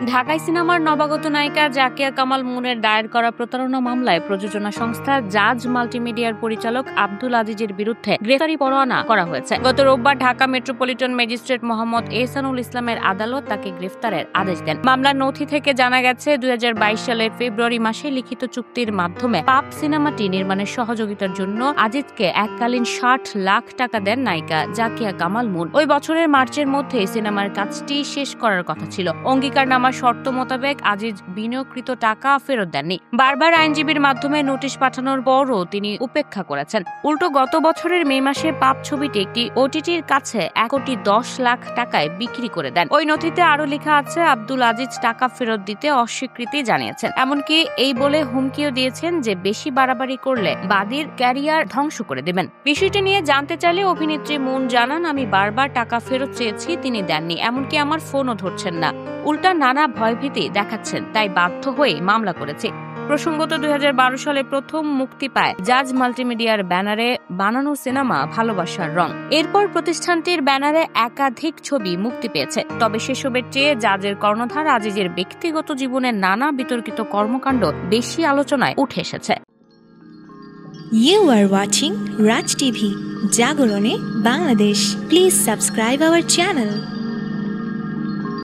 ঢাকাই সিনেমার নবাগত নায়িকা জাকিয়া কামাল মুনের দায়ের করা প্রতারণা মামলায় প্রযোজনা সংস্থা জাজ মাল্টিমিডিয়ার পরিচালক আব্দুল আজিজের বিরুদ্ধে গ্রেফতারি পরোয়ানা করা হয়েছে। গত রোববার ঢাকা মেট্রোপলিটন ম্যাজিস্ট্রেট মোহাম্মদ এহসানুল ইসলামের আদালত তাকে গ্রেফতারের আদেশ দেন। মামলার নথি থেকে জানা গেছে 2022 সালের ফেব্রুয়ারি মাসে লিখিত চুক্তির মাধ্যমে পাপ সিনেমাটি নির্মাণের সহযোগিতার জন্য আজিজকে এককালীন 60 লাখ টাকা দেন নায়িকা জাকিয়া কামাল মুন। ওই বছরের মার্চের মধ্যে সিনেমার কাজটি শেষ করার কথা ছিল। অঙ্গীকারনামা শর্ত মোতাবেক আজিজ বিনিয়োগকৃত টাকা ফেরত দেননি। বারবার আইনজীবীর মাধ্যমে নোটিশ পাঠানোর পরও তিনি উপেক্ষা করেছেন। উল্টো গত বছরের মে মাসে পাপ ছবিটি একটি ওটিটির কাছে 1,10,00,000 টাকায় বিক্রি করে দেন। ওই নথিতে আরো লেখা আছে, আব্দুল আজিজ টাকা ফেরত দিতে অস্বীকৃতি জানিয়েছেন। এমনকি এই বলে হুমকিও দিয়েছেন যে বেশি বাড়াবাড়ি করলে বাদীর ক্যারিয়ার ধ্বংস করে দেবেন। বিষয়টি নিয়ে জানতে চাইলে অভিনেত্রী মুন জানান, আমি বারবার টাকা ফেরত চেয়েছি, তিনি দেননি। এমনকি আমার ফোনও ধরছেন না, উল্টা নানা ভয়ভীতি দেখাচ্ছেন, তাই বাধ্য হয়ে মামলা করেছে। প্রসঙ্গত 2012 সালে প্রথম মুক্তি পায় জাজ মাল্টিমিডিয়ার ব্যানারে বানানো সিনেমা ভালোবাসার রং। এরপর প্রতিষ্ঠানটির ব্যানারে একাধিক ছবি মুক্তি পেয়েছে। তবে সেসবের চেয়ে জাজের কর্ণধার আজিজের ব্যক্তিগত জীবনের নানা বিতর্কিত কর্মকাণ্ড বেশি আলোচনায় উঠে এসেছে। You are watching Raj TV, জাগরণে Bangladesh. Please subscribe our channel.